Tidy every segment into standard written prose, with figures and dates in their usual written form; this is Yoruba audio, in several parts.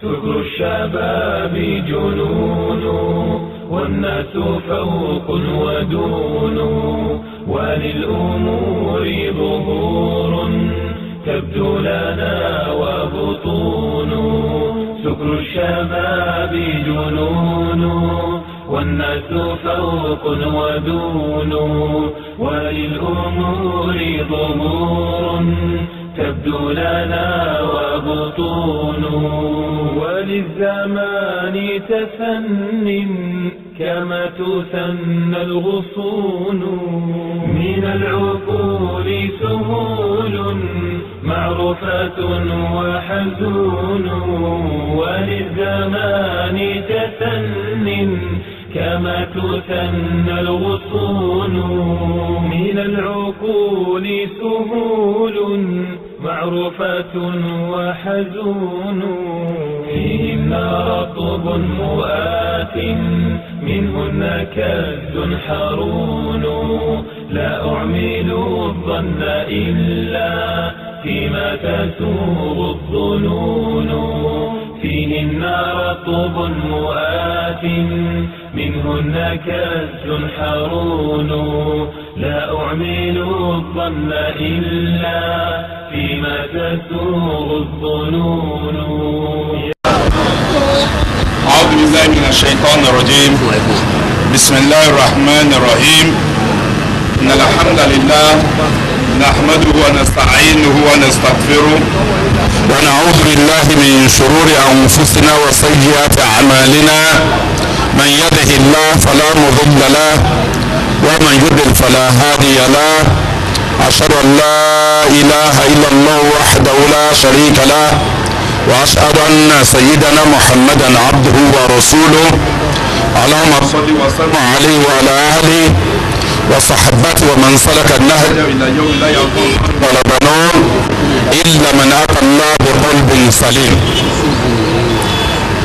سكر الشباب جنون والناس فوق ودون وللأمور ظهور تبدو لنا وبطون سكر الشباب جنون والناس فوق ودون وللأمور ظهور تبدو لنا وبطون وللزمان تثن كما تثنى الغصون من العقول سهول معروفة وحزون وللزمان تثن كما تثنى الغصون من العقول سهول معروفة وحزون فيهن رطب مؤات منهن كد حرون لا أعمل الظن إلا فيما تسوغ الظنون فيهن رطب مؤات منهن كد حرون لا أعمل الظن إلا فيما تسوغ الظنون. أعوذ بالله من الشيطان الرجيم. بسم الله الرحمن الرحيم. إن الحمد لله نحمده ونستعينه ونستغفره ونعوذ بالله من شرور أنفسنا وسيئات أعمالنا من يهده الله فلا مضل له ومن يضلل فلا هادي له أشهد أن لا إله إلا الله وحده لا شريك له وأشهد أن سيدنا محمدا عبده ورسوله اللهم صل وسلم عليه وعلى آله وصحبته ومن سلك النهج إلى يوم لا يضل ولا ضلال إلا من أتى الله بقلب سليم.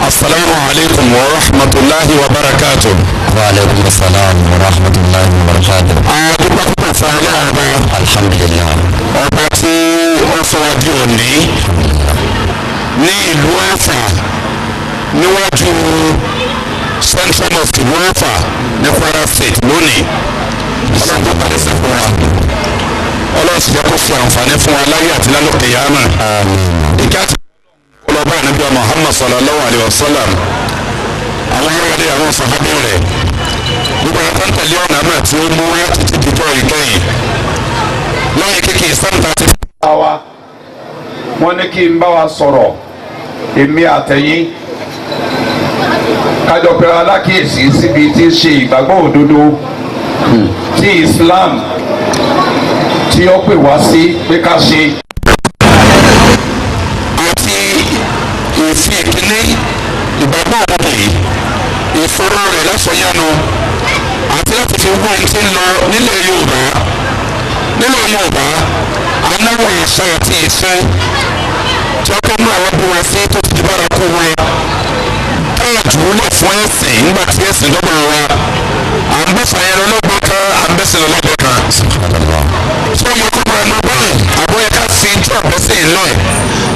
السلام عليكم ورحمة الله وبركاته. وعليكم السلام ورحمة الله وبركاته. الحمد لله. ọba tí ó sọ wá di òní ní ìlú Ọ̀fà níwájú Central Mosque ìlú Ọ̀fà ní Kwara State lónìí. ọlọ́run tó parí sí fún wa ọlọ́run sì jẹ́ kó fi àǹfààní fún wa láyé àti lálùkè yàmà. ìkẹ́ àti ọlọ́ba ànábì Muhammad sallallahu alayhi wa sallam àwọn ọ̀rẹ́dẹ̀ àwọn sàhábà rẹ̀ gbogbo àwọn tó ń tẹ̀lé ọ̀nà àmà tí ó mú wá títí dìjọ́ ìkẹyìn lọ́yìn kékeré sáńtà ti fi. wọ́n ní kí n bá wa sọ̀rọ̀ èmi àtẹ̀yìn kájọ pé alákìyèsí síbi tí ṣe ìgbàgbọ́ òdodo tí Islam tí ó pè wá sí pé ká ṣe. àti ìfi ìkíní ìgbàgbọ́ òdodo yìí ìfọ̀rọ̀ rẹ̀ lásọ̀yánu àti láti fi wọ́n ti ń lọ nílẹ̀ Yorùbá anáwó àṣà àti ìṣe tí wọ́n kọ́ mú àwọn bí wọn sí tó ti bára kú wọn táyà jùlọ fún ẹ̀sìn nígbà tí ẹ̀sìn dọ́gba wa à ń bẹ́sẹ̀ yẹn lọ́gbọ́n kan à ń bẹ́sẹ̀ lọ́gbọ́n kan. tí wọ́n yọ kó bá ẹnu báyìí àbọ̀ yẹ ká fi tí ọ̀bẹ́sẹ̀ ilẹ̀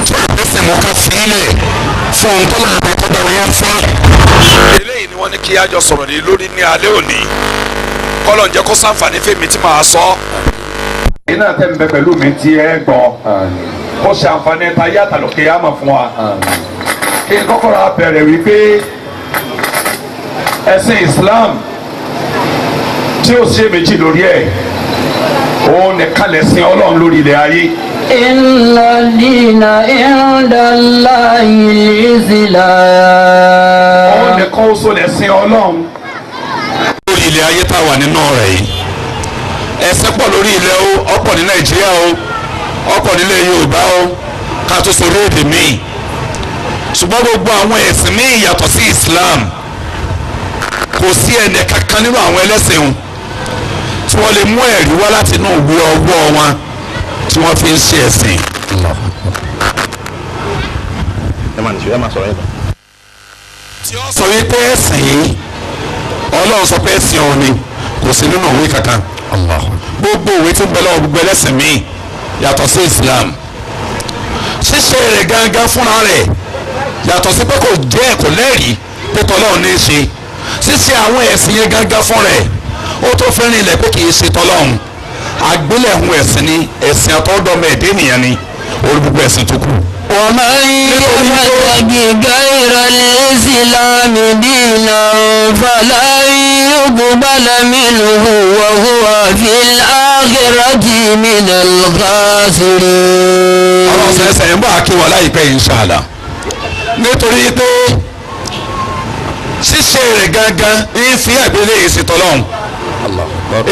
tí ọ̀bẹ́sẹ̀ mọ̀ ká fi ilẹ̀ fún un tó lọ́wọ́ bá kọ́ bá wọn fún. eléyìí ni wọ́n ní kí ájọ sọ̀rọ̀ ní lórí ní alẹ́ òní kọ́lọ̀ ń jẹ́ kó ṣàǹfààní fèmí tí màá sọ. iná tẹ̀ ń bẹ pẹ̀lú mi tí ẹ gbọ́ kó ṣàǹfààní ta yàtọ̀ lókè àmọ̀ fún wa. kí n kọ́kọ́ ra bẹ̀rẹ̀ wípé ẹ̀sìn Islam tí ó ṣe méjì lórí ẹ̀ òun nìkan lẹ̀sìn Ọlọ́run lórí ilẹ̀ ayé. Inna dina inda Allahil Islam. òun nìkan oṣù lẹ̀sìn Ọlọ́run lórí ilẹ̀ ayé tá a wà nínú rẹ̀ yìí. ẹ̀sìn pọ̀ lórí ilẹ̀ o ọ̀pọ̀ ní Nàìjíríà o ọ̀pọ̀ nílẹ̀ Yorùbá o ká tó sọ orílẹ̀-èdè míì ṣùgbọ́n gbogbo àwọn ẹ̀sìn míì yàtọ̀ sí Islam kò sí ẹnì kankan nínú àwọn ẹlẹ́sìn tí wọ́n lè mú ẹ̀rí wá láti inú ìwé ọwọ́ wọn tí wọ́n fi ń ṣe ẹ̀sìn. tí ó sọ wípé ẹ̀sìn yìí Ọlọ́run sọ pé ẹ̀sìn òun ni kò sí nínú ìwé kankan gbogbo ìwé tí ń bẹ lọ́wọ́ gbogbo ẹlẹ́sìn míì yàtọ̀ sí Islam ṣíṣe rẹ̀ gangan fúnra rẹ̀ yàtọ̀ yàtọ̀ sí pé kò jẹ́ kò lẹ́rìí pé tọ́lọ́run ní í ṣe ṣíṣe àwọn ẹ̀sìn yẹn gángan fún rẹ̀ ó tó fẹ́ rìn lẹ̀ pé kì í ṣe tọ́lọ́run àgbélẹ̀hún ẹ̀sìn ni ẹ̀sìn àtọ́dọ́mọ ẹ̀dẹ́ nìyẹn ni orí gbogbo ẹ̀sìn tó kù. ومن يبتغي غير الإسلام دينا فلن يقبل منه وهو في الآخرة من الخاسرين. àwọn sẹ̀sẹ̀ ń bọ̀ àkíwọ̀ láìpẹ́ inshallah nítorí pé ṣíṣe rẹ̀ gangan ń fi àgbélé èsì tọ́lọ́hún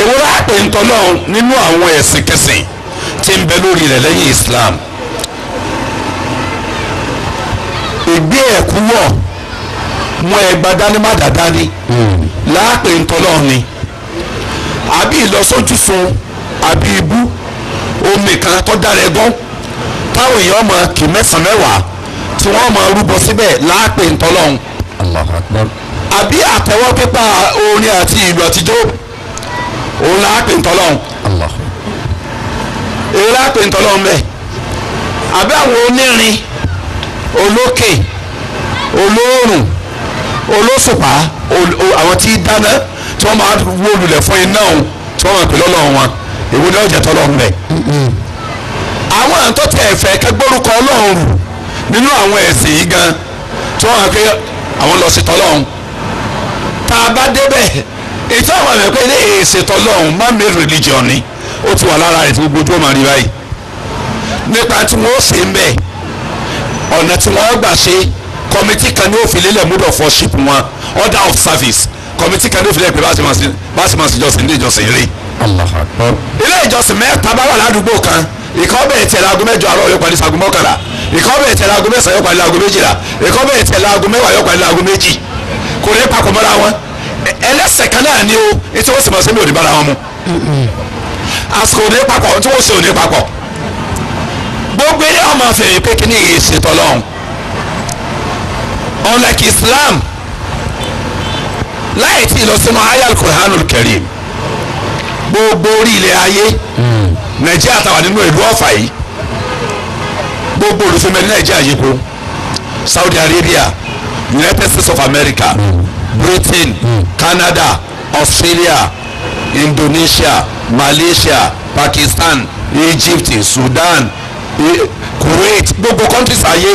èwúrọ̀ àpè ń tọ́lọ́hún nínú àwọn ẹ̀sìn kẹsìn tí ń bẹ lórí rẹ̀ lẹ́yìn Islam. ìgbé ẹ̀kú wọ̀ mọ ẹgbà dání má dá dání láàpè ntọ́lọ́ ni àbí ìlọsójúsun àbí ibú omi kan tó dára ẹgán táwọn èèyàn mọ kì mẹ́sàn-án mẹ́wàá tí wọ́n mọ rúbọ síbẹ̀ láàpè ntọ́lọ́ àbí àtẹwọ́ pípa orin àti ìlú àtijọ́ òun láàpè ntọ́lọ́ èyí láàpè ntọ́lọ́ mẹ́ àbí àwọn onírin olókè olóòrùn olóṣùpá àwọn tí dáná tí wọ́n máa wó lulẹ̀ fún iná òun tí wọ́n máa pè lọ́lọ́run wọn èwo ni ọjà tọ́lọ́run rẹ̀. àwọn àǹtọ́ tẹ ẹ̀fẹ́ kẹgbórúkọ ọlọ́run rù nínú àwọn ẹ̀sìn yìí gan tí wọ́n máa pè àwọn lọ sí tọ́lọ́run. tá a bá débẹ̀ ètò àwọn àmì pé ní èsè tọ́lọ́run man-made religion ni ó ti wà lára rẹ̀ tí gbogbo ojú ọmọ rí báyìí nípa tí wọ́n ó ṣe ń bẹ̀ ọ̀nà tí wọ́n gbà ṣe kọ́mítì kan ní òfin lélẹ̀ mood of worship wọn order of service kọ́mítì kan ní òfin lélẹ̀ pé bá a ṣe máa ṣe ìjọsìn ní ìjọsìn eré. ilé ìjọsìn mẹ́ta bá wà ládùúgbò kan ìkọ́ bẹ̀rẹ̀ tẹ̀ láago mẹ́jọ àárọ̀ yóò parí sago mọ́kànlá ìkọ́ bẹ̀rẹ̀ tẹ̀ láago mẹ́sàn-án yóò parí láago méjìlá ìkọ́ bẹ̀rẹ̀ tẹ̀ láago mẹ́wàá yóò parí láago méjì kò ní papọ̀ mọ́ra wọn ẹlẹ́sẹ̀ kan náà ni ó etí wọ́n sì máa ṣe mí ò ní bára wọn mu àsìkò ò ní papọ̀ tí wọ́n ṣe ò ní papọ̀ gbogbo ilé ọmọ àfẹ́yìn pé kí ni èyí ṣètò ọlọ́run unlike Islam láì tí ì lọ sínú ayal Qur'anul Karim gbogbo orí ilẹ̀ ayé Nàìjíríà tàwa nínú ìlú Ọ̀fà yìí gbogbo olùfẹ́mẹ́ ní Nàìjíríà yìí kó Saudi Arabia United States of America Britain Canada Australia Indonesia Malaysia Pakistan Egypt Sudan Kuwait gbogbo countries ayé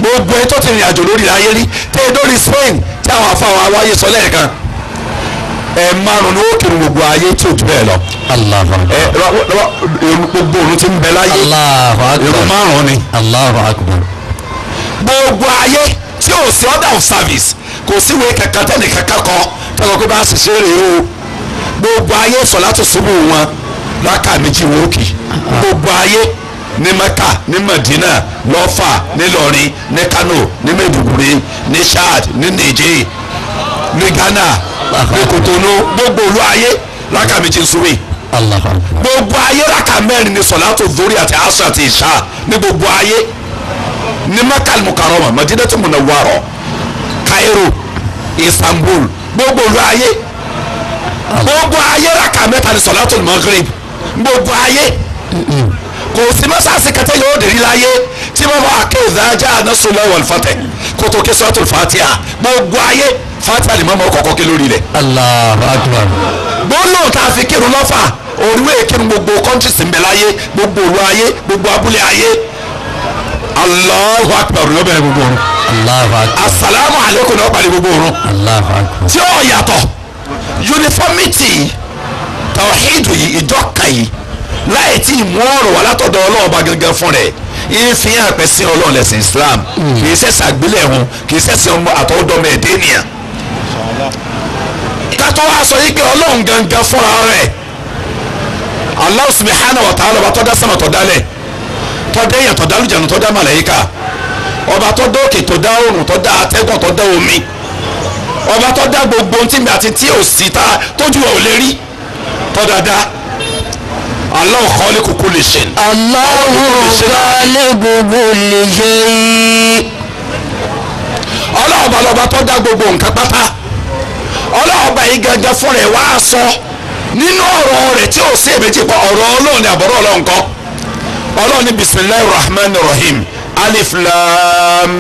gbogbo ẹ tó ti rìn àjò lórí ayé rí tẹ ẹ lórí Spain tí àwọn afáwọn awáyé sọ lẹ́ẹ̀kan márùn ní ó kiri gbogbo ayé tí ò jù bẹ́ẹ̀ lọ gbogbo òun ti ń bẹ láyé èrò márùn ni gbogbo ayé tí ò sí order of service kò síwèé kankan tẹ́nì kankan kọ tẹ́lọ̀ pé bá a sì ṣe é rèé o gbogbo ayé sọ láti ṣubú wọn láka méjì wókì gbogbo ayé ní Mẹ́kà ní Madina lọ́fà nílọrin ní Kano ní Maiduguri ní Chad ní Niger ní Ghana ní Kotonu gbogbo olú ayé láka méjì nsúwé gbogbo ayé láka mẹ́rin ní sọ̀látò dórí àti aṣọ àti ìṣá ní gbogbo ayé ní Mẹ́kà Mukarrama Madinatu Munawwara Cairo Istanbul gbogbo olú ayé gbogbo ayé láka mẹ́ta ní sọ̀látò Maghrib gbogbo ayé kò sí mọ́sáàsì kẹtẹ́ yóò dèrí láyé tí wọ́n bá ké ìdájà nasrullahi wal fath kótó ké suratul Fatiha gbogbo ayé Fatiha lè mọ́mọ́ kọ̀ọ̀kan ké lórí rẹ̀. Allahu Akbar. gbólóhùn tá a fi kírun lọ́fà òrùwé kírun gbogbo kọ́ńtì sí ń bẹ láyé gbogbo òru ayé gbogbo abúlé ayé Allahu Akbar ló bẹ̀rẹ̀ gbogbo òrùn. Allahu Akbar. Assalamu alaikum ní ọ̀pàdé gbogbo òrùn. Allahu Akbar. tí ó yàtọ̀ uniformity tawhidu yìí ìjọka yìí láì tí ì mú ọ̀rọ̀ wá látọ̀dọ̀ ọlọ́ọ̀ba gangan fún rẹ̀ ìfihàn pẹ̀ sí ọlọ́run lẹ́sìn Islam kì í ṣẹ̀ṣẹ̀ àgbélẹ̀hún kì í ṣẹ̀ṣẹ̀ àtọwọ́dọ́mọ ẹ̀dẹ́ ènìyàn. kátó wá sọ yìí pé ọlọ́run gangan fúnra rẹ̀ Allah subhanahu wa ta'ala ọba tó dá sánmà tó dálẹ̀ tó dá èèyàn tó dá àlùjànnú tó dá màláíkà ọba tó dá òkè tó dá oòrùn tó dá atẹ́gùn tó dá omi ọba tó dá gbogbo ohun tí mi àti tí ò sí ta tójú ò lè rí tó dáadáa. Allah khaliqu kulli shay. Allahu khaliqu kulli shay. ọlọ́ọ̀bà lọ́ba tó dá gbogbo nǹkan pátá ọlọ́ọ̀bà yìí gangan fún rẹ̀ wá sọ nínú ọ̀rọ̀ rẹ̀ tí ò sí èméjì pa ọ̀rọ̀ ọlọ́run ní àbọ̀rọ̀ ọlọ́run kan ọlọ́run ní bismillahir rahmanir rahim alif lam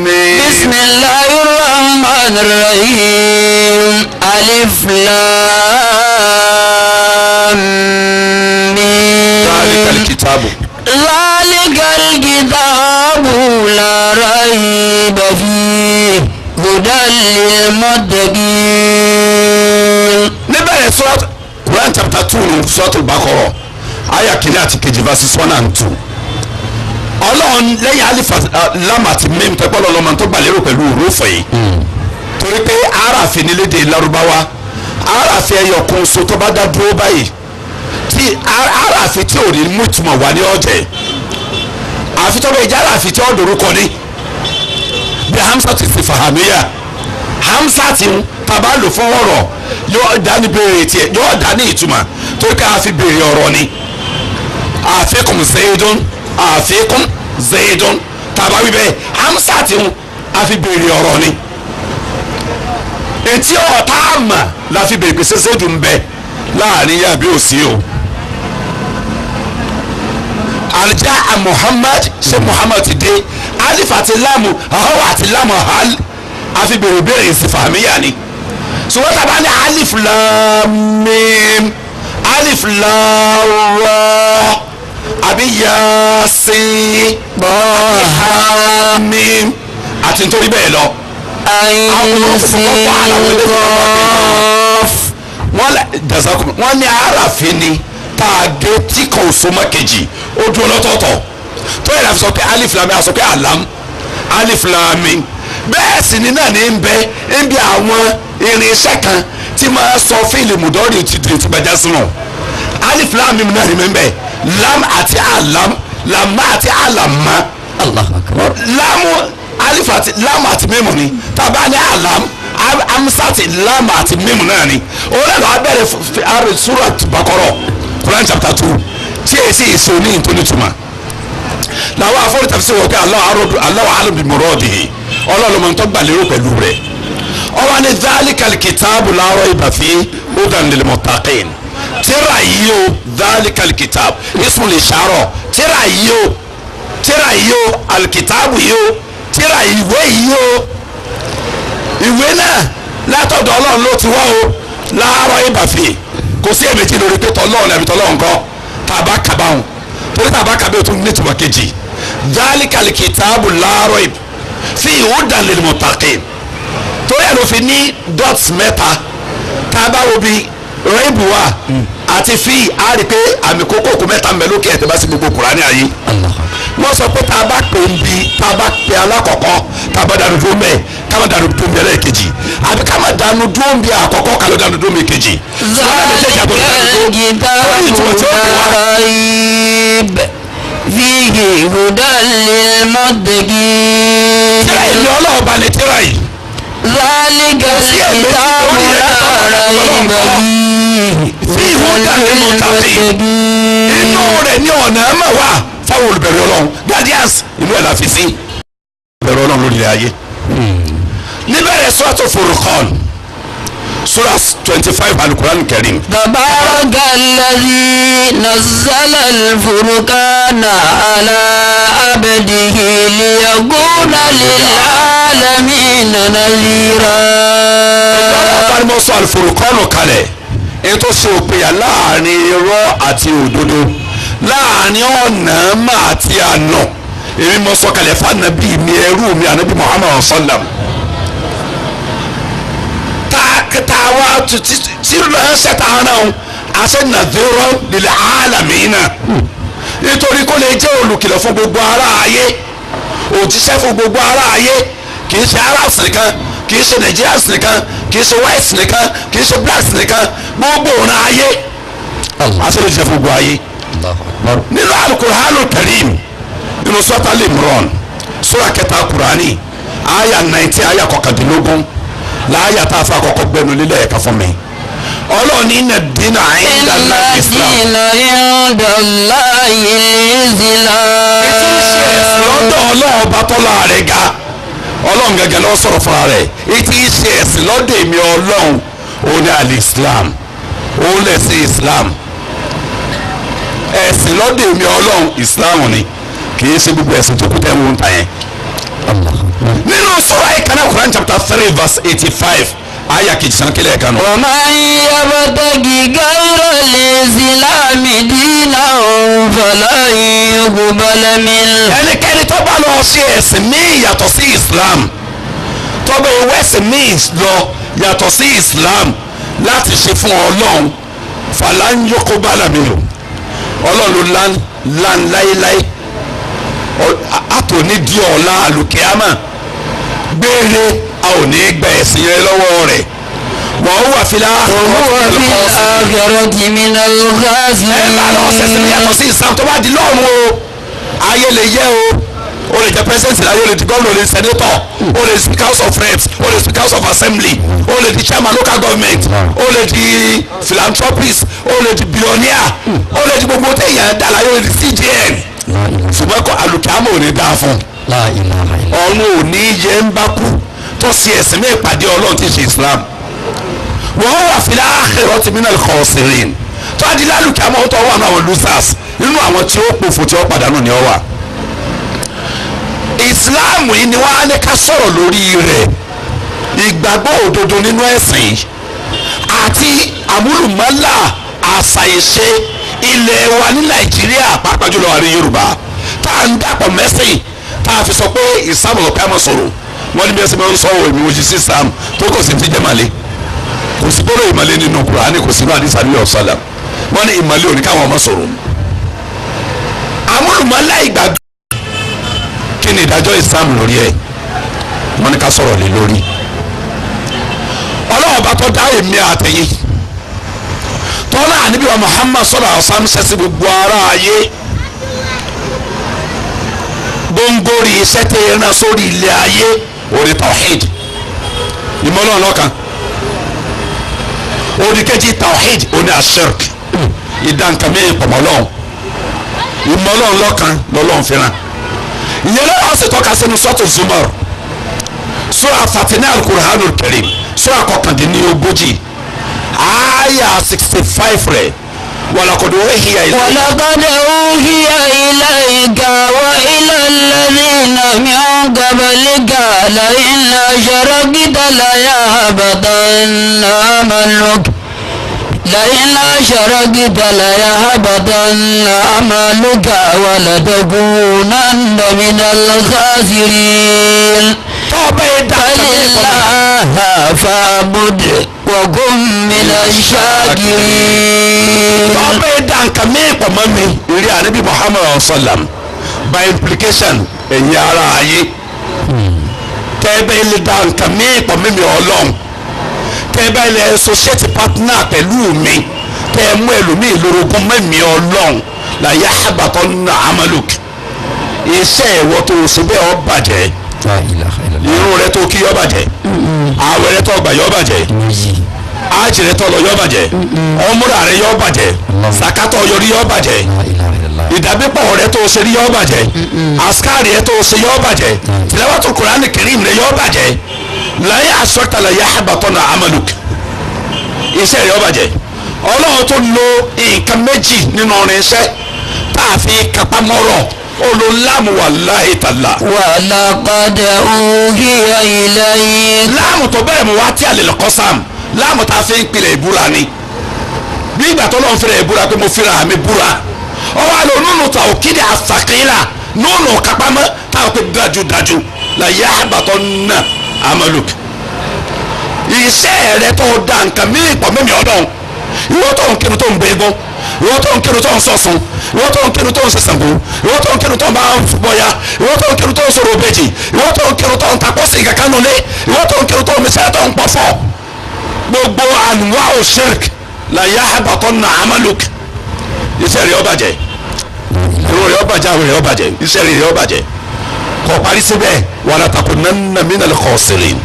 mim. Bismillahir Rahmanir Rahim. Alif lam mim. Zalikal kitabu. Zalikal kitabu la rayba fihi hudan lil muttaqin. Níbẹ̀rẹ̀ sọ́ọ̀tù Quran chapter 2 suratul Baqarah aya kìíní àti kejì verses 1 and 2. Ọlọ́run lẹ́yìn alifa lam àti mim tẹ́pọ́ lọ́lọ́mọ tó gbà lérò pẹ̀lú òrófò yìí torí pé aráàfin nílédè Lárúbáwá aráàfin ẹyọ kan so tó bá dá dúró báyìí tí aráàfin tí ò ní mú ìtumọ̀ wà ní ọ̀jẹ̀ àfi tó bẹ́ẹ̀ jẹ́ aráàfin tí ó dorúkọ ní bí hamsa ti fi fahamiya hamsa ti ń tàbá lò fún ọ̀rọ̀ yóò dá ní béèrè tiẹ̀ yóò dá ní ìtumọ̀ torí ká fi béèrè ọ̀rọ̀ ni àfikún Zaidun àfikún Zaidun tàbá wíbẹ̀ hamsa ti ń àfi béèrè ọ̀rọ̀ ni etí ọ̀tá àmà la fi béèrè pé Zaidun ń bẹ láàrin yà bí òsì o alija Muhammad ṣe Muhammad ti dé alif àti lamu ahọ́ àti lamu hal àfi béèrè ìsìfàmìyà ni ṣùgbọ́n tàbá ní alif lam mim alif lam ra àbí yasin hamim àti nítorí bẹ́ẹ̀ lọ. wọ́n ní aráàfin ni tààgé tí kan ò so mọ́ kejì ó dúró lọ́tọ̀ọ̀tọ̀ tó yẹ láti sọ pé alif lam a sọ pé alam alif lam mim bẹ́ẹ̀ sì ni náà ní ń bẹ ń bí àwọn irinṣẹ́ kan tí máa sọ fíìlì mùdọ́rì ti gbàjá sínú alif lam mim náà ní ń bẹ lam àti alam lamma àti alamma lamu alif àti lam àti mímu ni tàbá ní alam amsati lam àti mímu náà ni òun náà lọ́wọ́ abẹ́rẹ́ surat Baqarah Quran chapter 2 tí èsì èso ní ìtòlítùmá làwọn afọ́rí tafsir wọ́n pé Allahu a'lam bi muradihi ọlọ́ọ̀lọ́mọ tó gbà lérò pẹ̀lú rẹ̀ ọwọ́ ni dhalikal kitabu la rayba fihi hudan lil muttaqin tíra yìí o dhalikal kitabu ismul ishara tíra yìí o alikitabu yìí o tíra ìwé yìí o ìwé náà látọ̀dọ̀ ọlọ́run ló ti wá o la rayba fihi kò sí èméjì lórí pé tọ́lọ́run ẹ̀mí tọ́lọ́run kọ́ tàbá kàbáhùn torí tàbá kàbé o tún ní tìmọ̀ kejì dhalikal kitabu la rayba fihi hudan lil muttaqin torí ẹ̀ ló fi ní dots mẹ́ta tàbá wo bí rẹ́ẹ̀bù wa àti fi àrí pé àmì kókó mẹ́ta ń bẹ lókè ẹ̀ tẹ́ bá sí gbogbo Kùránì ayé wọ́n sọ pé tá a bá pè ń bi tá a bá pè alákọ̀ọ́kọ́ tá a bá dànù dúró mẹ́ẹ̀ ká má dànù dúró mẹ́ẹ̀ lẹ́ẹ̀kejì àbí ká má dànù dúró bí àkọ́kọ́ ká ló dànù dúró mẹ́ẹ̀ kejì. fihi hudan lil muttaqin. tíra ìlú ọlọ́ọ̀ba ni tíra yìí. zalikal kitabu la rayba fihi hudan lil muttaqin. inú rẹ̀ ní ọ̀nà ẹ̀mẹ̀ wà fáwọn olùbẹ̀rù Ọlọ́run guardians inú ẹ̀ la fi sí olùbẹ̀rù Ọlọ́run lórí ayé. níbẹ̀rẹ̀ Suratul Furqan Surah 25 Al-Quran Karim. Tabarakalladhi nazzala al-furqana ala abdihi liyakuna lil-alamina nadhira. ìjọba ni mo sọ Al-Furqan kalẹ̀ èyí tó ṣe òpinya láàrin irọ́ àti òdodo láàrin ọ̀nà mà àti àná èmi mo sọ kalẹ̀ fún anabi mi ẹrú mi anabi Muhammad sallam tàwa tí ránṣẹ́ tàwa náà àṣẹ nàdúró lil alamina nítorí kó lè jẹ́ olùkìlọ̀ fún gbogbo ará ayé òjíṣẹ́ fún gbogbo ará ayé kì í ṣe Arabs nìkan kì í ṣe Nigerians nìkan kì í ṣe whites nìkan kì í ṣe blacks nìkan gbogbo ọ̀nà ayé àṣẹ òjíṣẹ́ fún gbogbo ayé nínú Al-Qur'anul Karim nínú Suratul Imran sura kẹta Qur'ani aya 19 aya kọkàndínlógún láàyà tá a fa àkọ́kọ́ gbẹnu lílẹ̀ ẹ̀ka fún mi ọlọ́run ní inna ad-dina 'inda Allahi Islam. ètò ìṣe lọ́dọ̀ ọlọ́run bá tọ́lá rẹ̀ ga ọlọ́run gẹ́gẹ́ lọ́ sọ̀rọ̀ fúnra rẹ̀ ètò ìṣe ẹ̀sìn lọ́dọ̀ èmi ọlọ́run òun ní al-Islam òun lẹ̀ sí Islam ẹ̀sìn lọ́dọ̀ èmi ọlọ́run Islam ni kì í ṣe gbogbo ẹ̀sìn tó kú tẹ́ wọ́n ta yẹn. nínú sura ìkànnì Quran chapter 3 verse 85 aya kejì sàn kílẹ̀ kan. wa man yabtaghi ghayra al-islami dinan falan yuqbala minhu. ẹnikẹ́ni tó bá lọ ṣe ẹ̀sìn míì yàtọ̀ sí Islam tó bá ìwé ẹ̀sìn míì lọ yàtọ̀ sí Islam láti ṣe fún Ọlọ́run falan yuqbala minhu Ọlọ́run ló lan láéláé àtòní di ọ̀la àlùkìyámà gbére a ò ní gba ẹ̀sìn yẹn lọ́wọ́ rẹ̀ wọ́n wà fìlà akhirati minal khasirin. ẹ bá lọ ṣẹ̀sìn yàtọ̀ sí Islam tó bá di lọ́run o ayé lè yẹ o lè jẹ president láyé o lè di governor o lè di senator o lè di speaker house of reps o lè di speaker house of assembly o lè di chairman local government o lè di philanthropist o lè di billionaire o lè di gbogbo téèyàn dá láyé o lè di CJN ṣùgbọ́n kọ́ alùpàmù ò ní dáa fún ọ̀run ò ní yẹ ń bá kú tó ṣe ẹ̀sìn mẹ́ ìpàdé Ọlọ́run tí ṣe Islam wọ́n wà fil akhirati minal khasirin tó a di lálùpàmù tó wà ní àwọn losers nínú àwọn tí ó pòfò tí ó pàdánù ni ó wà. Islam yìí ni wọ́n á ní ká sọ̀rọ̀ lórí rẹ̀ ìgbàgbọ́ òdodo nínú ẹ̀sìn àti àmúlùmọ́là àṣà ìṣe ilẹ̀ wa ní Nàìjíríà pàápàá jùlọ àrí Yorùbá tá à ń dàpọ̀ mẹ́sìn tá a fi sọ pé ìsàmù ọ̀pẹ́ àmọ́ sọ̀rọ̀ wọ́n ní bí ẹsẹ̀ máa ń sọ ọ́ èmi ojú sí Islam tó kò sí ti jẹ́ màlẹ́ kò sí gbọ́dọ̀ ìmàlẹ́ nínú Kùránì kò sí ní àdìsá ní ọ̀sálàm wọ́n ní ìmàlẹ́ òní káwọn ọmọ sọ̀rọ̀ àmúlùmọ́lá ìgbàgbọ́ kí ni ìdájọ́ Islam lórí ẹ̀ wọ́n ní ká sọ̀rọ̀ lé lórí ọlọ́ọ̀bá tó dá èmi àtẹ̀yìn tọ́lá àníbí wa Muhammad sallallahu alaihi wasallam sẹ́sì gbogbo ara ayé gbóngbóri iṣẹ́ tẹ ẹ náà sórí ilé ayé orí tawhid ìmọ̀lọ́ ọlọ́kan orí kejì tawhid oní ashirk ìdánkàmí ìpọ̀mọ́lọ́ ìmọ̀lọ́ ọlọ́kan lọ́lọ́run fẹ́ràn ìyẹn lọ́wọ́ sì tọ́ka sínú sọ́tò Zumar sura 39 al-Qur'anul Karim sura kọkàndínlógójì aya 65 rẹ̀ walaqad uhiya ilayka. walaqad uhiya ilayka wa ila alladhina min qablika la'in ashrakta layahbatanna amaluk لئن أشركت ليهبطن عملك ولتكونن من الخاسرين فلله فاعبد وكن من الشاكرين. tọ́pẹ́ ìdánká mẹ́ẹ̀pọ̀ mọ́ mi ìrí ànábì Muhammad sallam by implication ẹ̀yin ara ayé tẹ́ẹ̀bẹ́ ilé ìdánká mẹ́ẹ̀pọ̀ mímí Ọlọ́run tẹ́ẹ̀bẹ́ ilé associate partner pẹ̀lú mi tẹ́ẹ̀ mú ẹlòmíì lórogún mẹ́mí Ọlọ́run la yahbatanna amaluk iṣẹ́ ìwọ tó o ṣe bẹ́ẹ̀ ó bàjẹ́ irun rẹ tó kí ó bàjẹ́ àwẹ̀ rẹ tó gbà yó bàjẹ́ ájì rẹ tó lọ yó bàjẹ́ ọmúra rẹ yó bàjẹ́ sàkátọ̀ yọrí yó bàjẹ́ ìdàbípọ̀ rẹ tó ṣe rí yó bàjẹ́ àsìkárì rẹ tó ṣe yó bàjẹ́ tìlẹ́wàtò kùránì kìrìm rẹ yó bàjẹ́ láyé àṣọta la yahbatanna amaluk iṣẹ́ rẹ yó bàjẹ́ Ọlọ́run tó lo nǹkan méjì nínú ọ̀rìn iṣẹ́ tá a fi kápá mọ́rọ̀ olùlámù wàláhì tàlà. walaqad uhiya ilayka. láàmù tó bẹ̀rẹ̀ mu wá tí a lè lọ́kọ́ sáàmù láàmù tá a fi ń pilẹ̀ ìbúra ni bí ìgbà tó lọ́n fẹ́rẹ̀ ìbúra pé mo fẹ́rẹ̀ àmì búra ọwọ́ àlọ́ nínú ta òkìdí àfàkìlà nínú kápámọ́ táwọn pé dájúdájú la yahbatanna amaluk iṣẹ́ rẹ tó da nǹkan mí pọ̀ mímí ọdún ìwọ tó ń kírun tó ń gbẹ́gbọ́n ìwọ tó ń kírun tó ń sọ̀sùn ìwọ tó ń kírun tó ń sẹ̀sàngó ìwọ tó ń kírun tó ń bá bọ̀yà ìwọ tó ń kírun tó ń sọ̀rọ̀ òbejì ìwọ tó ń kírun tó ń takọ́sí kankan nulẹ̀ ìwọ tó ń kírun tó ń mísẹ́ tó ń pọ̀fọ́ gbogbo ànúwà òṣèrk la yahbatanna amaluk iṣẹ́ rẹ̀ ó bàjẹ́ irun rẹ̀ ó bàjẹ́ àwọn rẹ̀ ó bàjẹ́ iṣẹ́ rẹ̀ ó bàjẹ́ kò parí síbẹ̀ wala takunanna minal khasirin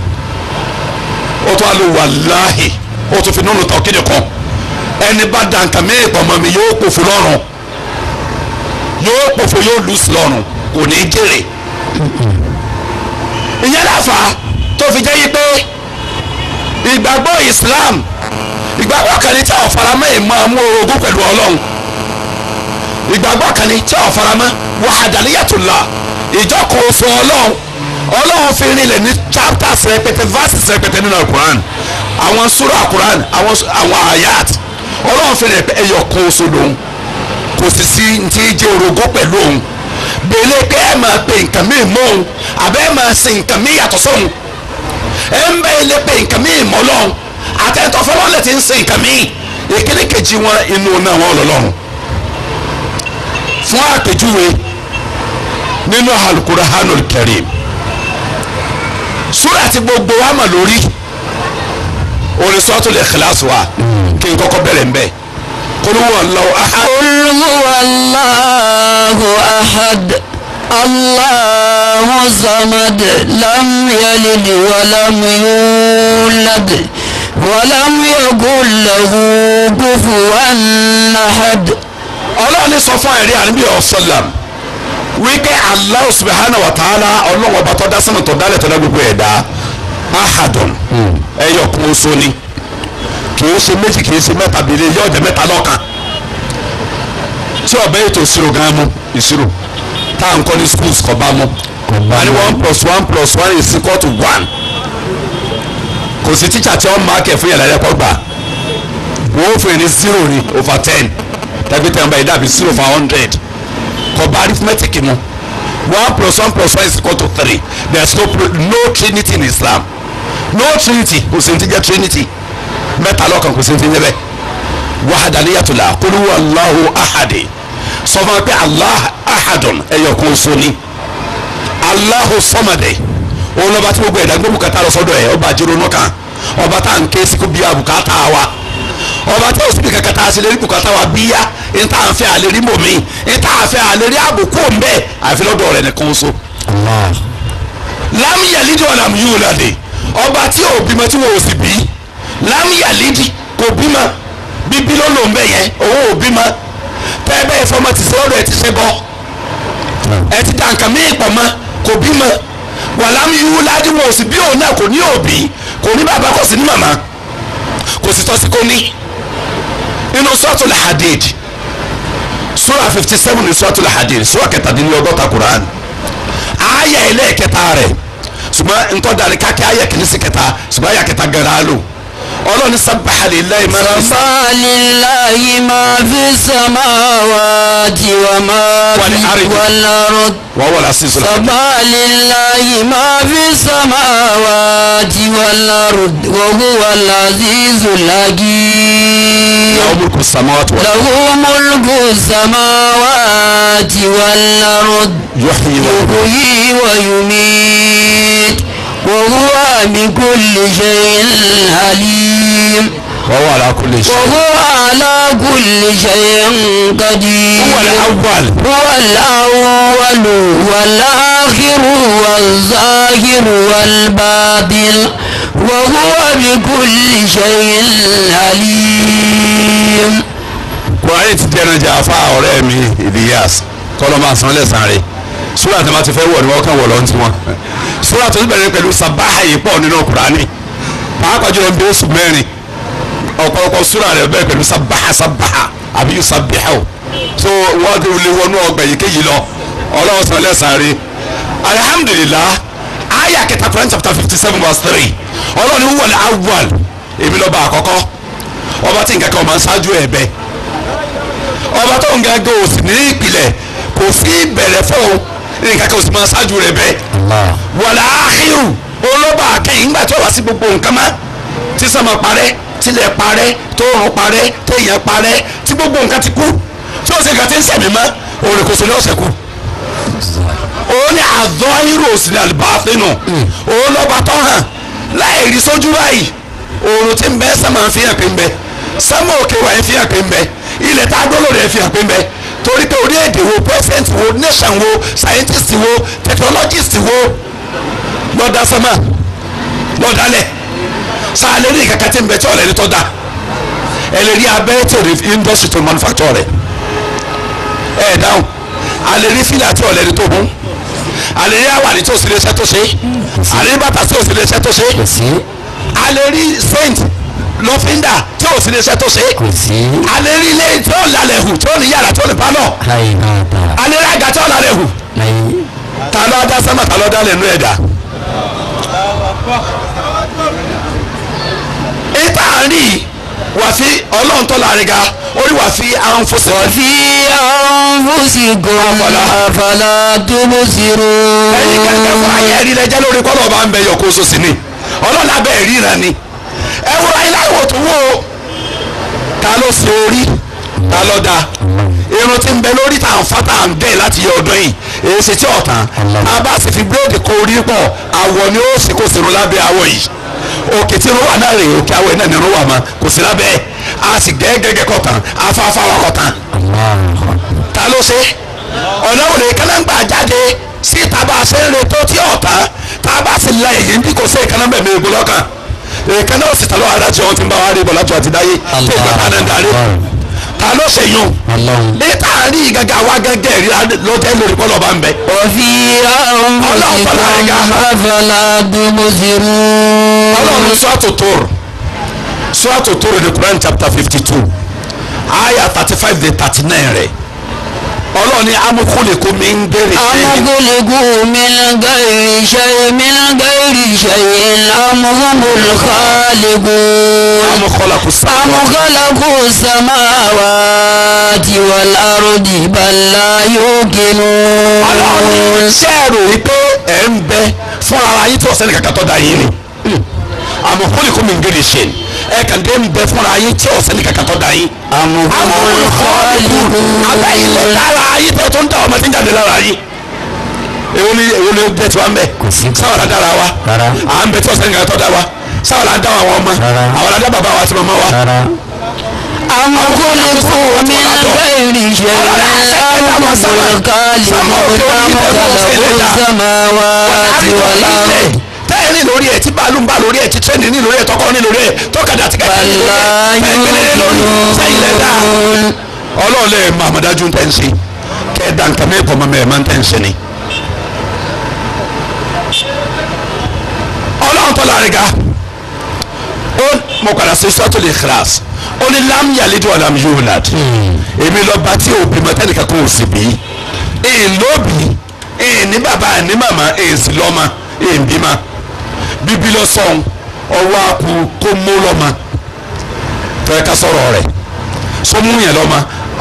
ó tó àlọ́ wàláhì ó tún fi nínú tọ́ kéde kan ẹni bá dànkà mẹ́ẹ̀pọ̀ mọ́ mi yóò pòfò lọ́rùn yóò pòfò yóò lù sí lọ́rùn kò ní í jèrè ìyẹn láfa tó fi jẹ́ yí pé ìgbàgbọ́ Islam ìgbàgbọ́ kan ní tí àwọn faramẹ́ ìmọ̀ amú orogún pẹ̀lú Ọlọ́run ìgbàgbọ́ kan ní tí ò faramọ́ wahdaniyatullah ìjọkọ̀ oṣù ọlọ́run fi rinlẹ̀ ní chapters rẹpẹtẹ verses rẹpẹtẹ nínú Al-Qur'an àwọn sura Al-Qur'an àwọn ayat ọlọ́run fi rinlẹ̀ pé ẹyọ kan oṣù lòun kò sì sí ti jẹ́ orogún pẹ̀lú òun bèlè pé ẹ máa pe nǹkan míì mọ́ òun àbẹ́ ẹ máa sin nǹkan míì yàtọ̀ sóhun ẹ ń bẹ́ẹ̀ lé pe nǹkan míì mọ́ lọ́hun àtẹ̀tọ̀ fọlọ́lẹ̀ ti ń sin nǹkan míì ìkíní kejì wọn inú náà wọn lọ́lọ́run fún àpèjúwe nínú Al-Qur'anul Karim súrà tí gbogbo wa mà lórí orin Suratul Ikhlas wa kí n kọ́kọ́ bẹ̀rẹ̀ ń bẹ̀ Qul huwallahu ahad. Qul huwallahu ahad Allahu samad lam yalid wa lam yulad wa lam yakul lahu kufuwan ahad. Ọlọ́run ní sọ fún ẹ̀rí àníbí ọ̀sọ́làm wípé Allah subhanahu wa ta'ala ọlọ́run ọba tó dá sánmà tó dálẹ̀ tó dá gbogbo ẹ̀dá ahadun ẹyọ kan oṣù ni kìí ṣe méjì kìí ṣe mẹ́ta bìrì yóò jẹ́ mẹ́ta lọ́kan tí ọbẹ̀ ètò ìṣirò gan mu ìṣirò tá à ń kọ́ ní schools kọ́ bá mu àní 1+1+1 is equal to 1 kò sí tíṣà tí wọ́n máa kẹ̀ fún yàrá ẹ̀kọ́ gbà wọ́n fún yẹn ní 0 ní over 10 tàbí tẹ̀ ń bá yìí dàbí 0 over 100 kọ́ bá arithmetic mu 1+1+1 is equal to 3 there is no trinity in Islam no trinity kò sí ní ti jẹ́ trinity mẹ́ta lọ́kan kò sí ní ti jẹ́ bẹ́ẹ̀ wahdaniyatullah qul huwallahu ahad sọ fún wa pé Allah ahadun ẹ̀yọ̀ kan oṣù ni Allahu samade òun lọ́ba tí gbogbo ẹ̀dá gbé bùkátà lọ sọ́dọ̀ ẹ̀ ọba àjẹrò kan ọba tá à ń ké sí kó bí a bùkátà wa ọba tí ó sì bí kankan tá a ṣe lè rí bùkátà wa bíyá n tá à ń fẹ́ àlè rí mòmí n tá à ń fẹ́ àlè rí àbùkù mbẹ́ àfi lọ́dọ̀ rẹ̀ nìkan oṣù. lam yalid wa lam yulad ọba tí ò bímọ tí wọn ò sì bí lam yalid kò bímọ bíbí ló lò ń bẹ yẹn òun ò bímọ tẹ́ bẹ́ẹ̀ fọmọ ti sọ́dọ̀ ẹ ti ṣe bọ́ ẹ ti dànkà mí pọ̀ mọ́ kò bímọ wa lam yulad wọn ò sì bí òun náà kò ní òbí kò ní bàbá kò sí ní màmá kò sì tọ́sí kò ní inú Suratul Hadid sura 57 ní Suratul Hadid sura 17 Qur'an aya ẹlẹ́ẹ̀kẹta rẹ̀ ṣùgbọ́n ntọ́dàrí kákẹ́ aya kìíní sí kẹta ṣùgbọ́n aya kẹta gẹ̀rẹ́ lò ọlọ́ni sabbaha lillahi ma fi samawati wa ma fi wal ard sabbaha lillahi ma fi samawati wal ard wa huwa al-azizul hakim lahu mulku samawati wal ard yuhyi wa yumit وهو بكل شيء عليم وهو على كل شيء قدير هو الأول والآخر والظاهر والباطن وهو بكل شيء عليم. wàá ti jẹ́nu jẹ́ afá ọ̀rẹ́ mi Ìlíyàs kọ́lọ́ máa san lẹ́sàn-án rẹ̀ sùúrà tí wọ́n ti fẹ́ wọ̀ ni wọ́n kàn wọ̀ lọ́n tí wọ́n sùúrà tó bẹ̀rẹ̀ pẹ̀lú sàbáhà yìí pọ̀ nínú Kùránì pàápàá jùlọ bí oṣù mẹ́rin ọ̀pọ̀lọpọ̀ sùúrà rẹ̀ bẹ̀rẹ̀ pẹ̀lú sàbáhà àbí sàbíhà o so wọ́n ti lè wọnú ọgbà yìí kéyìí lọ Ọlọ́run san lẹ́sàn-án rẹ̀ alhamdulillah aya kẹta Quran chapter 57 verse 3 Ọlọ́run ní wọlé awwal èmi lọ́ba àkọ́kọ́ ọba tí nǹkan kan máa ń ṣáájú ẹ̀ bẹ́ẹ̀ ọba tó ń gẹ́gẹ́ òsì ní ìpìlẹ̀ kò sí ìbẹ̀rẹ̀ fún nǹkan kan òsì máa ṣáájú rẹ̀ bẹ́ẹ̀ wàlá áhírù olóba àkẹ́yìn ńgbà tí ó wá sí gbogbo nǹkan mọ́ tí sọ́mọ parẹ́ tilẹ̀ parẹ́ tóòrùn parẹ́ téèyàn parẹ́ tí gbogbo nǹkan ti kú tí ó sì nǹkan ti ń sẹ̀mí mọ́ òun kò sí ní ọ̀sẹ̀ kú òun ni àzọ́ irú òsì ní àlùbáfínù òun lọ́ba tó hàn láì rí sójú báyìí òòrùn tí ń bẹ sẹ́mà ń fi hàn pé ń bẹ sẹ́mà òkè wà ń fi hàn pé ń bẹ ilẹ̀ tá a gbọ́dọ̀ rẹ̀ fi hàn pé ń bẹ torí pé orílẹ̀-èdè wo president wo nation wo scientist wo technologist wo lọ́dà sẹ́mà lọ́dàlẹ̀ sáàlẹ̀ ní ìkàkà tí ń bẹ tí ọ̀lẹ́ni tó dà ẹ lè rí abẹ́rẹ́ tó rí industry to manufacture rẹ̀ ẹ̀ dáhùn a lè rí fílà tí ọ̀lẹ́ni tó mú a lè rí àwàní tí ò sí iléeṣẹ́ tó ṣe a lè rí bàtà tí ò sí iléeṣẹ́ tó ṣe a lè rí saint lọ́fíńdà tí ò sí ní iṣẹ́ tó ṣe. kò sí. alẹ́ rí ilé tí ó lálẹ́ hù tí ó ní yàrá tí ó ní pálọ̀. láyé náà ta. alẹ́ rí àga tí ó lálẹ́ hù. láyé. ta ló dá sẹ́mà ta ló dá lẹ́nu ẹ̀dá. ìta rí wà fi ọlọ́run tó láàrin ga orí wà fi àǹfọ̀sẹ̀. wà fi anfusikum afala tubsirun. ẹ̀yin kẹ́kẹ́ fún ayé ẹ̀rí lẹ́jẹ́ lórí kọ́lọ́ ọba ń bẹ yọ kó sọ́sì ni ọlọ́run abẹ́ ìríran ni ẹ wo ayé láwọ̀ tó wò ó ta ló ṣe orí ta ló dá irun tí ń bẹ lórí tá à ń fa tá à ń dẹ̀ láti yọ ọdún yìí èyí ṣe tí ọ̀tàn a bá sì fi búrẹ́dì kó orí pọ̀ àwọ̀ ni ó sì kó sínú lábẹ́ àwọ̀ yìí òkè tí irun wà náà rèé òkè àwọ̀ náà ni irun wà mọ́ kò sí lábẹ́ a sì gẹ́gẹ́gẹ́ kọ̀tàn afáfá wa kọ̀tàn ta ló ṣe ọ̀nà òde kánáńgbà jáde sí taba ṣe ń retó tí ọ̀tàn tábà sì la èyí bí kò sí ìkànnà bẹ̀ mí ìgbó lọ́kàn ìkànnà òsì tàlọ́ adájọ́ wọn ti ń bá wa rí bọ̀ lájọ́ àti dáyé tí ìgbà tá a nà ń darí ta ló ṣe yún níta rí gàgà wá gẹ́gẹ́ rí lọ́tẹ́ lórí kọ́lọ́ bá ń bẹ. òfi anfusikum afala tubsirun. ọlọ́run Suratu Tur ní Quran chapter 52 ayah 35 to 39 rẹ̀ ọlọ́run ní amúkúlẹ̀kùn mi ń gẹ̀rì ṣẹ́yìn. amúkúlẹ̀kùn mi ń gẹ̀rì ṣẹ́yìn mi ń gẹ̀rì ṣẹ́yìn amúhùnmùl khaliqun. amúkọ́lákù samawati wal ardi bal la yuqinun. ọlọ́run ṣẹ́ẹ̀rù wípé ẹ̀ ń bẹ fún ara yín tí ọ̀sẹ̀ ní kàkà tó da yín ni amúkúlẹ̀kùn mi ń gẹ̀rì ṣẹ́yìn ẹ kàn dé ń bẹ fúnra yín tí ọ̀sẹ̀ ní kàkà tó da yín. amúhùnmùl khaliqun. abẹ́yìnlẹ̀ lára yín tó tó ń dá ọmọ tí ń jáde lára yín. èwo ni bẹ́ẹ̀ tí wọ́n ń bẹ̀. sáwọn adára wa à ń bẹ tí ọ̀sẹ̀ ní kàkà tó da wa sáwọn adá àwọn ọmọ àwọn adá bàbá wa àti màmá wa. amúkúlẹ̀kùn mi ń gẹ̀rì ṣẹ́yìn amúhùnmùl samawati wal ardi. ní lórí ẹ̀ tí bàálù ń bá lórí ẹ̀ tí tírẹ́nì ní lórí ẹ̀ tọkọ ní lórí ẹ̀ tọkadà àti kẹ̀kẹ́ ní lórí ẹ̀ gbẹ̀gbẹ̀lẹ̀ lórí sẹ́yìn lẹ́dá ọlọ́run lè mọ àmọ̀dájú ń tẹ̀ ń ṣe kẹ́ẹ̀dá nǹkan mẹ́kọ̀ọ́ mọ́ mẹ́ẹ̀ máa ń tẹ̀ ń ṣe ni. ọlọ́run tó láre ga ó mọ̀ padà sí Suratul Ikhlas ó ní lam yalid wa lam yulad èmi lọ bá tí òbí mọ tẹ́nìkan kò sì bí èèlóbi èèní bàbá èèní màmá èèsì lọ́mọ èèbímọ bíbí lọ sọ̀n ọwọ́ àkú kó mú lọ́mọ tẹ́ ká sọ̀rọ̀ rẹ̀ sọmú yẹn lọ́mọ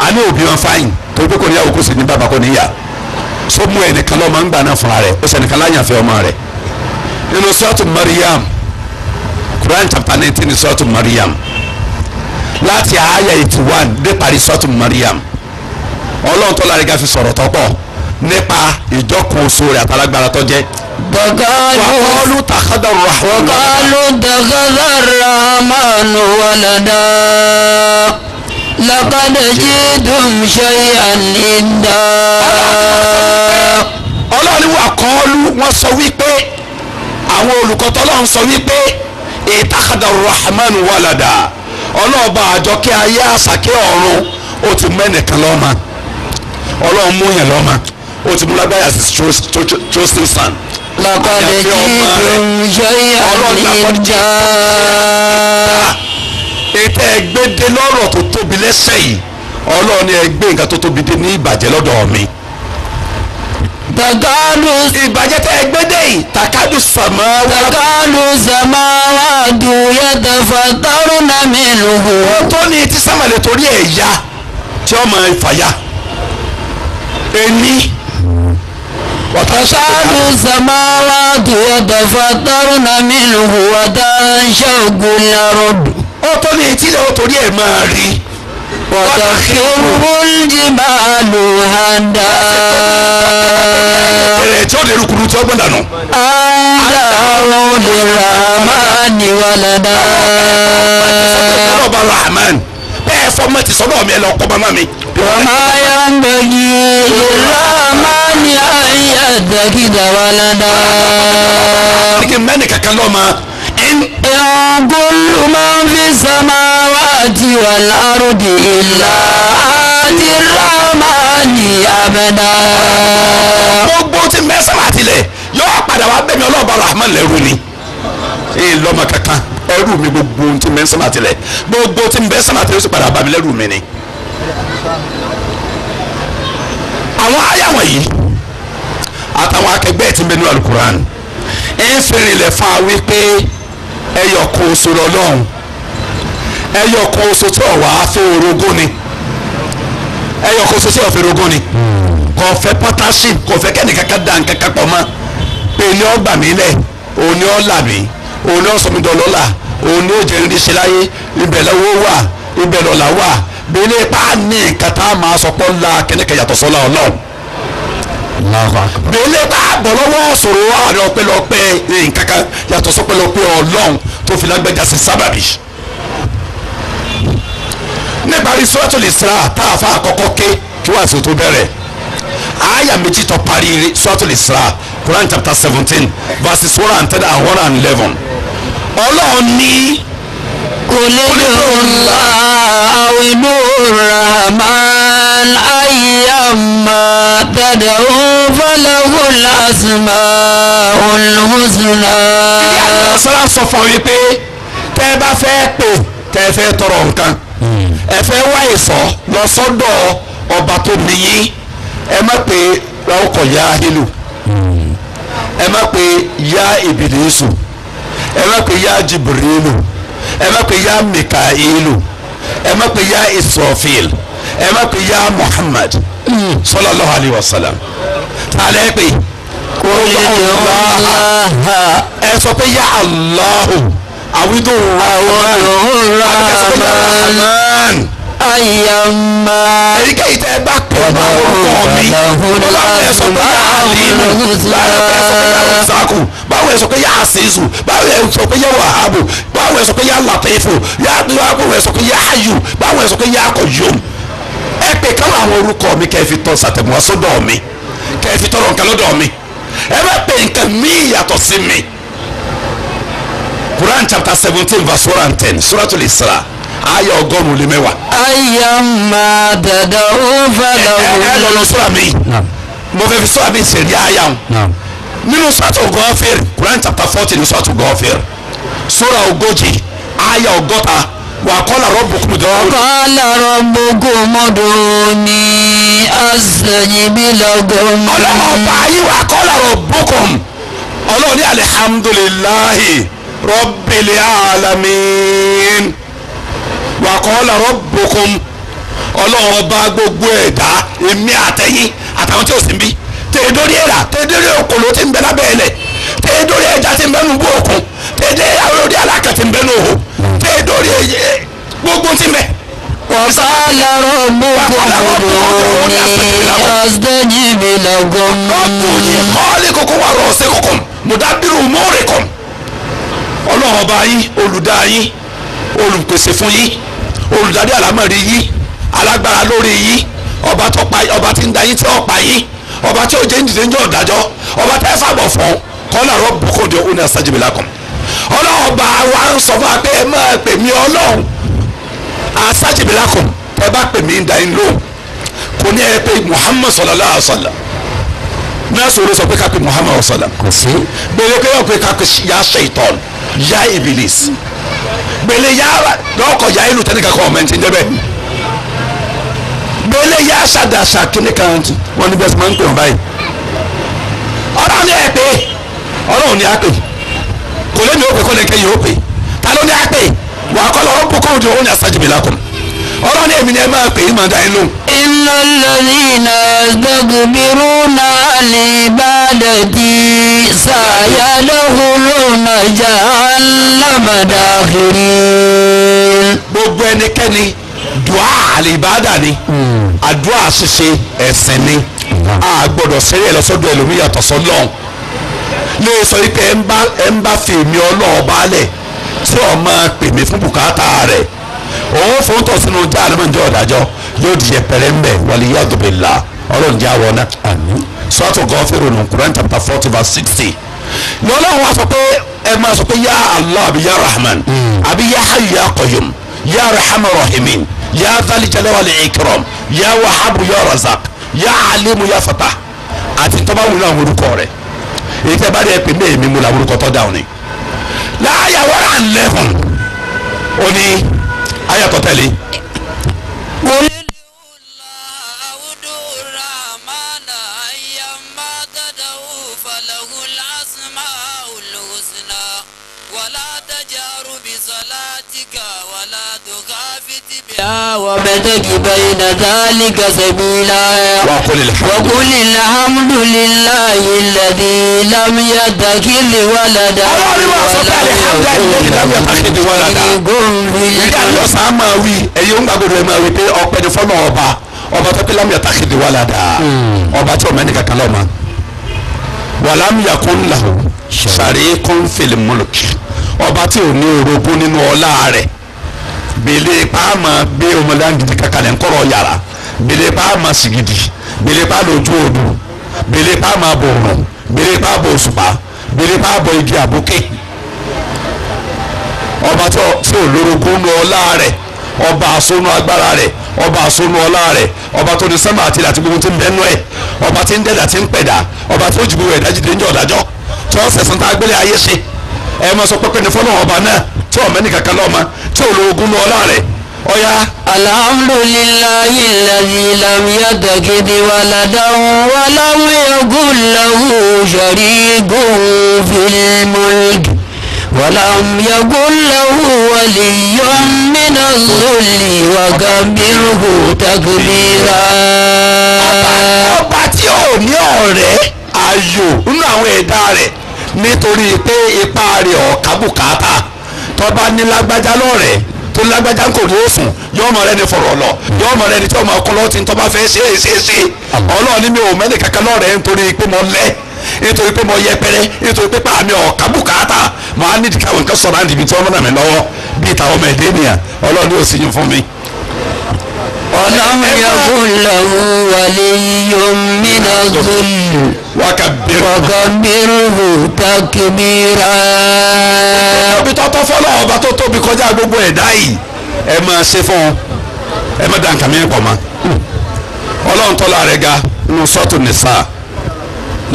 àní òbí wọn fáyìn torí pé kò níyàwó kò sì ní bàbá kò níyà sọmú ẹnìkan lọ́mọ ń gbà náà fúnra rẹ̀ ó sẹnìkan láyànfẹ́ ọmọ rẹ̀ nínú Suratu Maryam Quran chapter 19 ní Suratu Maryam láti àyà 81 dé parí Suratu Maryam ọlọ́run tó lárí ká fi sọ̀rọ̀ tọ́pọ̀ nípa ìjọkùn oṣù rẹ̀ àtàlágbára tó jẹ́. وقالوا اتخذ الرحمن ولدا لقد جئتم شيئا إدا. ọlọ́run wà kọ́ọ́lù wọ́n sọ wípé àwọn olùkọ́tọ́ ọlọ́run sọ wípé اتخذ الرحمن ولدا ọlọ́ọ̀bá àjọkẹ́ ayé àsàkẹ́ ọ̀run ó ti mẹ́nìkan lọ́mọ ọlọ́run mú yẹn lọ́mọ ó ti mú lágbáyà sí trusting son. lakade jíjùm ṣẹ́yà níjà. ètò ẹgbẹ́dẹ lọ́rọ̀ tó tóbi lẹ́sẹ̀ yìí ọlọ́run ẹgbẹ́ nǹkan tó tóbi dé ní ìbàjẹ́ lọ́dọ̀ mi. takadu ìbàjẹ́ tẹ ẹgbẹ́dẹ yìí takadu samawadu yatafattaruna minhu. ó tó ní tí sámàlẹ̀ torí ẹ̀ ya tí ó máa fàyà. ẹni. takadu samawadu yatafattaruna minhu wa tanshaqqu al-ardu. ó tó ní tí ó torí ẹ̀ máa rí. wàtàkìrúbùl jìbàlù hàdà. tí ó lè rúkúrú tí ó gbọ́n dànù. àdàrú lirahmani walada. ọba rahman bẹ́ẹ̀ fọmọ ti sọ́dọ̀ mi ẹ lọ kọ́ mama mi. wàmà yanbaghi lirahmani an yattakhidha walada. kí mẹ́ni kankan lọ́ọ́ ma. in kullu man fi samawati wal ardi illa ati rahmani abada. gbogbo ti mẹ́sàn-án àtìlẹ̀ yóò padà wá bẹ̀mí ọlọ́ọ̀bá rahman lẹ́rú ni. lọ́mọ kankan ẹrú mi gbogbo ohun tí ń bẹ ń sánmà tilẹ̀ gbogbo tí ń bẹ sánmà tilẹ̀ ó sì padà bá mi lẹ́rù mi ni. àwọn àyà wọ̀nyí àtàwọn akẹgbẹ́ tí ń bẹ nínú alukuran ń fìrìnlẹ̀ fún wa wípé ẹyọ kan oṣù lọ́lọ́run ẹyọ kan oṣù tí ọ̀wá fẹ́ orogún ni ẹyọ kan oṣù tí ọ̀fẹ́ orogún ni kò fẹ́ partnership kò fẹ́ kẹ́nìkankan dá nǹkankan pọ̀ mọ́ pé ní ọgbà mi lẹ̀ òun ni ọ là mí òun ni ọ sọ mi dọ̀lọ́là òun ni ó jẹ́ ní ṣe láyé ibẹ̀ lọ́wọ́ wà ibẹ̀ lọ́là wà bẹ́ẹ̀ pa ní nǹkan tá a máa sọ pọ́ la kẹ́nìkan yàtọ̀ sọ́lá ọlọ́run bẹ́ẹ̀ pa bọ̀ lọ́wọ́ sọ̀rọ̀ wà ní ọpẹ́lọpẹ́ nǹkankan yàtọ̀ sọ́pẹ́lọpẹ́ ọlọ́run tó fi lágbẹ́jà sí sábàbí níparí Suratul Isra tá a fa àkọ́kọ́ ké kí wàá sì tó bẹ̀rẹ̀ àyà méjì tó parí Suratul Isra Quran chapter 17 verses 110 and 111 ọlọ́run ní kulilula awilu rahman ayyamma tad'u falahul asmaul husna. sọ́lá sọ fún mi pé tẹ́ ẹ bá fẹ́ pè tẹ́ ẹ fẹ́ tọrọ nǹkan ẹ fẹ́ wá ìsọ̀ lọ sọ́dọ̀ ọba tó níyí ẹ má pè ráwọ́kọ̀ yá hílù ẹ má pè yá ìbìlísù ẹ má pè yá jìbìrìlù ẹ má pè yá mìkàílù ẹ má pè yá ìsọ̀fìl ẹ má pè yá Muhammad sallallahu alayhi wa sallam tààlẹ́ pè ẹ sọ pé yá Allahu àwídò rahman ayyamma èyíkéyìí tẹ́ ẹ bá pè ọ́ máa orúkọ mi báwo ẹ sọ pé yá alimu báwo ẹ sọ pé yá rasaku báwo ẹ sọ pé yá asizu báwo ẹ sọ pé yá wahabu báwo ẹ sọ pé yá latifu báwo ẹ sọ pé yá hayu báwo ẹ sọ pé yá qayyum ẹ pè káwọn àwọn orúkọ mi kẹ́ ẹ fi tọ́ sàtẹ̀mọ́ sọ́dọ̀ mi kẹ́ ẹ fi tọrọ nǹkan lọ́dọ̀ mi ẹ bá pè nǹkan mí yàtọ̀ sí mi. Quran chapter 17 verse 110 Suratul Isra aya 110. ayyamma tad'u falahul ẹ lọ sura mi mo fẹ́ fi sura mi sẹ̀rí aya o nínú Suratul Ghafir Quran chapter 40 ní Suratul Ghafir sura 40 aya 100 wa qala rabbukum ud'uni astajib lakum. ọlọ́run bá yí wa qala rabbukum ọlọ́run ní alihamdulillahi rabbil alamin wa qala rabbukum ọlọ́run ọba gbogbo ẹ̀dá èmi àtẹ̀yìn àtàwọn tí ó sì ń bí tẹ̀dórí ẹ̀rà tẹ̀dórí okòló tí ń bẹ lábẹ́ ẹ̀lẹ̀ tẹ̀dórí ẹja tí ń bẹ nùbú òkun tẹ̀dórí àwòrán alákà tí ń bẹ nùhó tẹ̀dórí gbogbo tí ń bẹ. وقال ربكم ادعوني أستجب لكم. ربكم خالقكم ورازقكم مدبر أموركم ọlọ́run ọba yín olùdá yín olùpèsè fún yín olùdarí àlámọ̀rí yín alágbára lórí yín ọba tí ń da yín tí ó pa yín ọba tí ó jẹ́ ń dìde ń jẹ́ ọ̀dájọ́ ọba tí ẹ fàbọ̀ fún qala rabbukum ud'uni astajib lakum ọlọ́run ọba wa ń sọ fún wa pé ẹ máa pè mí ọlọ́run astajib lakum ẹ bá pè mí ń da yín lóhùn kò ní ẹ pé Muhammad sallallahu alaihi wasallam náà sọ̀rọ̀ sọ pé ká pè Muhammad sallam kò sí gbèrè pé yóò pé ká pè ya shaitan ya ibilis gbèlè ya lọ́kọ̀ ya ìlú tẹ́nìkan kan ọ̀mẹ́ntì ń dẹ́bẹ̀ gbèlè ya ṣàdàṣà kíní kan wọn ní bẹ́ẹ̀ sọ máa ń pè wọ́n báyìí ọlọ́run ní ẹ pé ọlọ́run ní á pè kò lé mi ó pè kó lè kẹ́yìn ó pè ta ló ní á pè wà á kọ́ lọ́wọ́ bó kó òde òun ní astajib lakum ọlọ́run ní èmi ní ẹ máa pè é máa dá inú. innal ladhina yastakbiruna an ibadati sayadkhuluna jahannama dakhirin. gbogbo ẹnikẹ́ni dùá àlìbádà ni àdúrà ṣíṣe ẹ̀sìn ni a gbọ́dọ̀ sẹ́yìn lọ́sọ́dọ̀ ẹlòmíì yàtọ̀ sọ́lọ́ lè sọ wípé ẹ ń bá fi èmi ọlọ́ọ̀ balẹ̀ tí ọ máa pè mí fún bùkátà rẹ̀ òun fún tọ̀ sínú jáde máa ń jẹ́ ọ̀dájọ́ yóò di yẹpẹrẹ ń bẹ̀ waliyadu billah ọlọ́run jẹ́ àwọn náà. Suratul Ghafir nù Quran chapter 40 verse 60 lọ́lọ́run wa sọ pé ẹ máa sọ pé ya Allah àbí ya Rahman àbí ya Hayyu ya Qayyum ya Arhamar Rahimin ya Dhal Jalali wal Ikram ya Wahhab ya Razzaq ya Alim ya Fatah àti tọ́ba wù náà orúkọ rẹ̀ èyí tẹ́ bá dẹ̀ pè mí èmi mu la orúkọ tọ́ dáhùn ni láàyà 111 ó ní ayàtọ̀ tẹ̀lé. وابتغ بين ذلك سبيلا وقل الحمد لله الذي لم يتخذ ولدا ọba tó pé lam yattakhidh walada ọba tí ọmọ ẹni kankan lọ́mọ walam yakun lahu sharikun fil mulk ọba tí ò ní orogún nínú ọlá rẹ̀ bele paama be ọmọlangidi kakale nkọrọ yàrá bele paama sigidi bele pa lójú odò bele paama bòrùn bele pa bò òṣùpá bele pa bò igi àbókè ọba tí olórogún nu ọlá rẹ̀ ọba àsonú agbára rẹ̀ ọba àsonú ọlá rẹ̀ ọba tó ní sẹ́mà àti ìlàtí gbogbo tí ń bẹ́ẹ̀ nú ẹ̀ ọba tí ń dẹ́dà tí ń pẹ̀dà ọba tí ó jù gbogbo ẹ̀dá jìdí ń jọ ọ̀dájọ́ tí wọ́n sẹ̀sán tá a gbélé ayé ṣe ẹ̀ máa sọ pé ní fọ́nà ọba náà tí ọmọ ẹni kankan lọ́ọ́ ma tí ológun nu ọlá rẹ̀ ọ̀ya. alhamdulillahi alladhi lam yattakhidh waladan wa lam yakun lahu sharikun fil mulk wa lam yakun lahu waliyyun minadh-dhulli wa kabbirhu takbira. ọba tí ò ní ọ̀rẹ́ ayò nínú àwọn ẹ̀dá rẹ̀ nítorí pé ipa rẹ̀ ọ̀ka bùkátà tọ́ba ní lágbájá lọ́rẹ̀ẹ́ tó lágbájá kò ní òsùn yóò mọ rẹni fọ̀rọ̀ lọ yóò mọ rẹni tí ọmọ ọkọlọ ti ń tọ́ba fẹ́ ṣe ọlọ́run ní mi ò mẹ́lẹ̀ kankan lọ́rẹ̀ẹ́ nítorí pé mo lẹ́ nítorí pé mo yẹpẹrẹ nítorí pé pàmì ọ̀ka bùkátà mo á nídìí káwọn nǹkan sọ̀rọ̀ àǹdìbí tí wọ́n mọ̀ mí lọ́wọ́ bíi táwọn ọmọ ẹ̀dẹ́ nìyà ọlọ́run ní òsì yín fún mi. ولم يكن له ولي من الذل وكبره تكبيرا. ọbí tọ́tọ́ fọlọ́ ọba tó tóbi kọjá gbogbo ẹ̀dá yìí ẹ máa ṣe fún ọ ẹ má dànkà mí pọ̀ mọ́ ọlọ́run tọ́lá rẹ̀ ga nínú sọ́ọ̀tù nìsà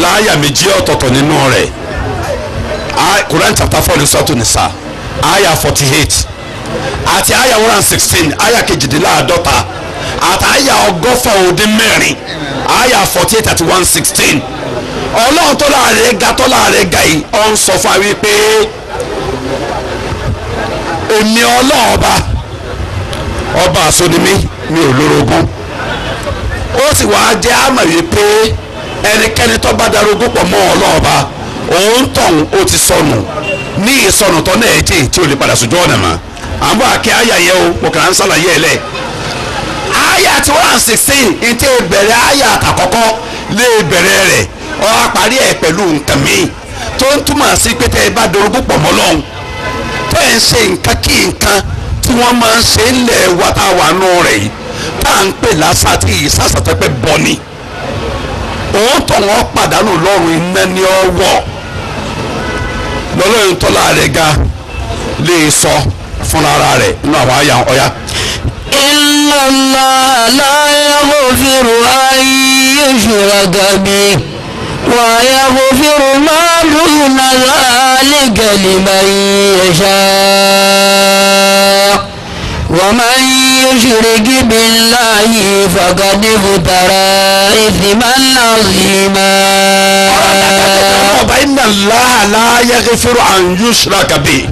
láàyà méjì ọ̀tọ̀ọ̀tọ̀ nínú rẹ̀ Quran chapter 4 ní sọ́ọ̀tù nìsà àyà 48 àti àyà 116 àyà kejìdínláàdọ́ta àti àyà ọgọ́fà òdì mẹ́rin àyà 48 àti 116 ọlọ́run tọ́lá rẹ̀ ga yìí ọ ń sọ fún wa wípé èmi ọlọ́ọ̀ba ọba àsonimi mi ò lórogún ó sì wá jẹ́ àmọ̀ wípé ẹnikẹ́ni tó bá darogún pọ̀ mọ́ ọlọ́ọ̀ba òun tọ̀hún ó ti sọnù ní ìsọnù tó náà ẹ̀jẹ̀ tí ò lè padà sójú ọ̀nà mọ́ àmọ́ àkẹ́ àyà yẹn o mo kàn án sàlàyé ẹ̀ lẹ̀ àyà tí 116 ntẹ́ bẹ̀rẹ̀ àyà àtàkọ́kọ́ lè bẹ̀rẹ̀ rẹ̀ ó á parí ẹ̀ pẹ̀lú nǹkan míì tó ń túmọ̀ sí pé tẹ́ ẹ bá darogún pọ̀ mọ́ lọ́hùn tẹ́ ẹ ń ṣe nǹkan kí nǹkan tí wọ́n máa ń ṣe ńlẹ̀ wa tá a wà nù rẹ̀ yìí tá à ń pè lásà tí yìí sàṣàtẹ́ pé bọ́ ni òun tó wọ́n pàdánù lọ́rùn iná ní ọwọ́ lọ́lọ́run tọ́lá rẹ̀ ga lè sọ fúnra rẹ̀ nínú àwọn àyà ọ̀yà. inna Allaha la yaghfiru an yushraka bihi wa yaghfiru ma duna dhalika liman yasha. ومن يشرك بالله فقد افترى إثما عظيما. إن الله لا يغفر أن يشرك به.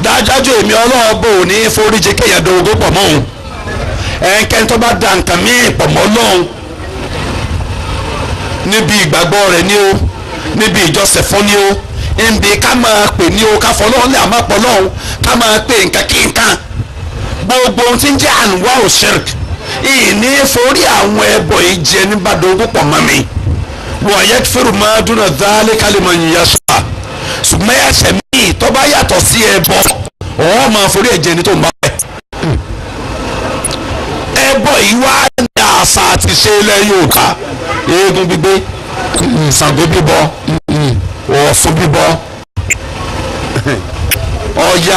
dájájú èmi ọlọ́ọ̀bù ò ní foríjì kéèyàn dòwògó pọ̀ mọ́ òun ẹnikẹ́ni tó bá da nǹkan míì pọ̀ mọ́ lọ́hùn níbi ìgbàgbọ́ rẹ̀ ni ó níbi ìjọsìn fún ni ó níbi ká máa pè ní ó ká fọ́ lọ́hùn lè àmọ́ pọ̀ lọ́hùn ká máa pè nǹkan kí nǹkan gbogbo ohun tí ń jẹ́ ànúwà òṣèrk ìní forí àwọn ẹbọ ìjẹ nígbàdógún pọ̀ mọ́ mi wọ́n yẹ fẹ́rù máa dúnà dálé kálímọ̀ yíyá sọ́ra ṣùgbọ́n ẹ̀ṣẹ̀ míì tó bá yàtọ̀ sí ẹbọ ọ̀hún máa forí ẹ̀jẹ̀ ní tó ń bá bẹ̀. ẹbọ yìí wá ní àṣà àti ṣe ilẹ̀ Yorùbá eégún gbígbé Ṣàngó bíbọ Ọ̀ṣun bíbọ Ọya